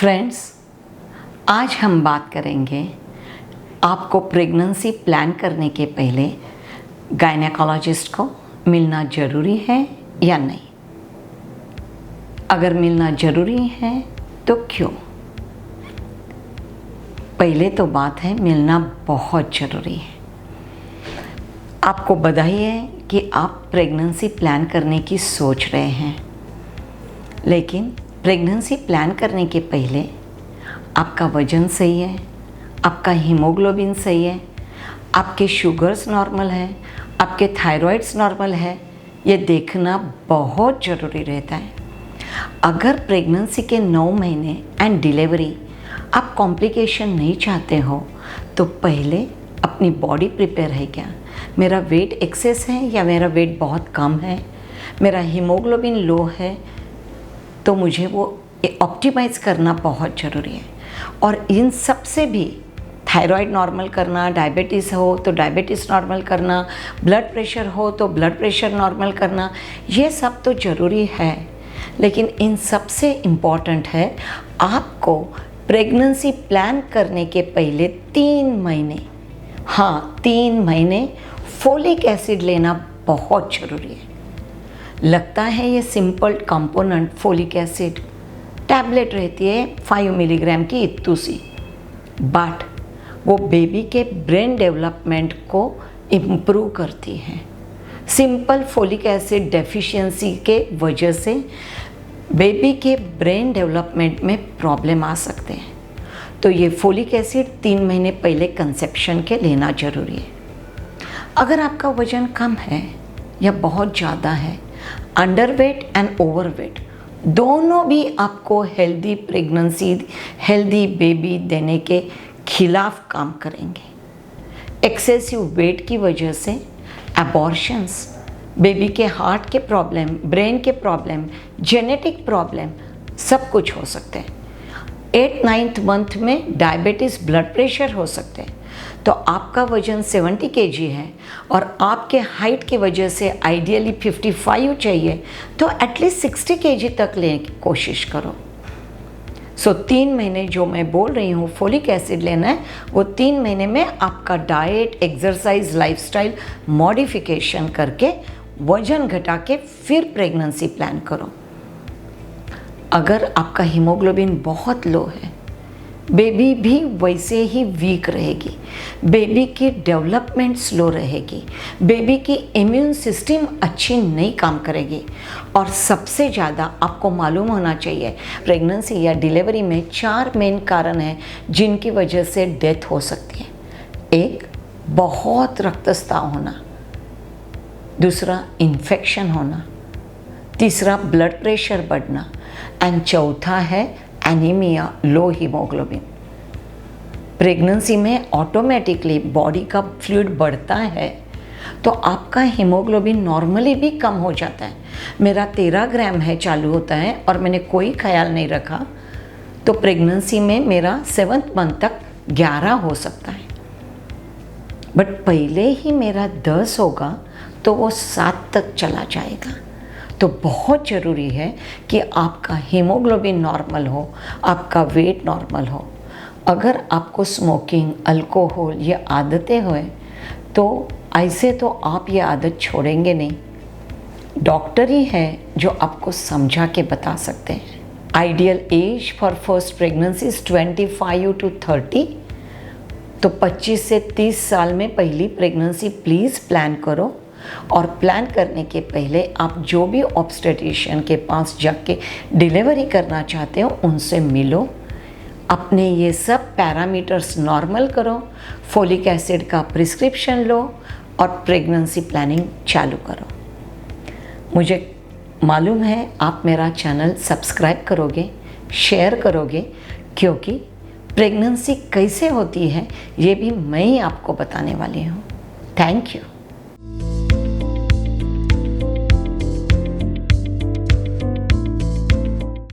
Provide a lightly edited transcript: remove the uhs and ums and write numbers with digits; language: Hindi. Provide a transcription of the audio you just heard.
फ्रेंड्स, आज हम बात करेंगे आपको प्रेगनेंसी प्लान करने के पहले गायनेकोलॉजिस्ट को मिलना ज़रूरी है या नहीं। अगर मिलना ज़रूरी है तो क्यों। पहले तो बात है, मिलना बहुत ज़रूरी है। आपको बधाई है कि आप प्रेगनेंसी प्लान करने की सोच रहे हैं, लेकिन प्रेगनेंसी प्लान करने के पहले आपका वज़न सही है, आपका हीमोग्लोबिन सही है, आपके शुगर्स नॉर्मल है, आपके थायराइड्स नॉर्मल है, ये देखना बहुत ज़रूरी रहता है। अगर प्रेगनेंसी के 9 महीने एंड डिलीवरी आप कॉम्प्लिकेशन नहीं चाहते हो तो पहले अपनी बॉडी प्रिपेयर है क्या, मेरा वेट एक्सेस है या मेरा वेट बहुत कम है, मेरा हीमोग्लोबिन लो है, तो मुझे वो ऑप्टिमाइज़ करना बहुत ज़रूरी है। और इन सब से भी थायराइड नॉर्मल करना, डायबिटीज़ हो तो डायबिटीज़ नॉर्मल करना, ब्लड प्रेशर हो तो ब्लड प्रेशर नॉर्मल करना, ये सब तो ज़रूरी है। लेकिन इन सब से इम्पॉर्टेंट है आपको प्रेगनेंसी प्लान करने के पहले 3 महीने फोलिक एसिड लेना बहुत ज़रूरी है। लगता है ये simple component folic acid tablet रहती है 5 मिलीग्राम की इतू सी, बट वो बेबी के ब्रेन डेवलपमेंट को इम्प्रूव करती है। सिंपल फोलिक एसिड डेफिशिएंसी के वजह से बेबी के ब्रेन डेवलपमेंट में प्रॉब्लम आ सकते हैं, तो ये फोलिक एसिड 3 महीने पहले कंसेप्शन के लेना ज़रूरी है। अगर आपका वज़न कम है या बहुत ज़्यादा है, अंडरवेट एंड ओवरवेट दोनों भी आपको हेल्दी प्रेगनेंसी, हेल्दी बेबी देने के खिलाफ काम करेंगे। एक्सेसिव वेट की वजह से अबॉर्शंस, बेबी के हार्ट के प्रॉब्लम, ब्रेन के प्रॉब्लम, जेनेटिक प्रॉब्लम सब कुछ हो सकते हैं। 8-9th मंथ में डायबिटीज़, ब्लड प्रेशर हो सकते हैं। तो आपका वज़न 70 kg है और आपके हाइट की वजह से आइडियली 55 चाहिए, तो एटलीस्ट 60 kg तक लेने की कोशिश करो। 3 महीने जो मैं बोल रही हूँ फोलिक एसिड लेना है, वो 3 महीने में आपका डाइट, एक्सरसाइज, लाइफस्टाइल मॉडिफिकेशन करके वज़न घटा के फिर प्रेगनेंसी प्लान करो। अगर आपका हीमोग्लोबिन बहुत लो है, बेबी भी वैसे ही वीक रहेगी, बेबी की डेवलपमेंट स्लो रहेगी, बेबी की इम्यून सिस्टम अच्छी नहीं काम करेगी। और सबसे ज़्यादा आपको मालूम होना चाहिए, प्रेगनेंसी या डिलीवरी में 4 मेन कारण हैं जिनकी वजह से डेथ हो सकती है। एक, बहुत रक्तस्राव होना, दूसरा इन्फेक्शन होना, तीसरा ब्लड प्रेशर बढ़ना, एंड चौथा है एनीमिया, लो हीमोग्लोबिन। प्रेगनेंसी में ऑटोमेटिकली बॉडी का फ्लूइड बढ़ता है तो आपका हीमोग्लोबिन नॉर्मली भी कम हो जाता है। मेरा 13 ग्राम है चालू होता है और मैंने कोई ख्याल नहीं रखा, तो प्रेगनेंसी में मेरा 7th मंथ तक 11 हो सकता है। बट पहले ही मेरा 10 होगा तो वो 7 तक चला जाएगा। तो बहुत ज़रूरी है कि आपका हीमोग्लोबिन नॉर्मल हो, आपका वेट नॉर्मल हो। अगर आपको स्मोकिंग, अल्कोहल ये आदतें हुए तो ऐसे तो आप ये आदत छोड़ेंगे नहीं। डॉक्टर ही है जो आपको समझा के बता सकते हैं। Ideal age for first pregnancy is 25 to 30। तो 25 से 30 साल में पहली प्रेगनेंसी प्लीज़ प्लान करो। और प्लान करने के पहले आप जो भी ऑब्स्टेट्रिशियन के पास जाके डिलीवरी करना चाहते हो उनसे मिलो, अपने ये सब पैरामीटर्स नॉर्मल करो, फोलिक एसिड का प्रिस्क्रिप्शन लो और प्रेगनेंसी प्लानिंग चालू करो। मुझे मालूम है आप मेरा चैनल सब्सक्राइब करोगे, शेयर करोगे, क्योंकि प्रेगनेंसी कैसे होती है ये भी मैं ही आपको बताने वाली हूँ। Thank you.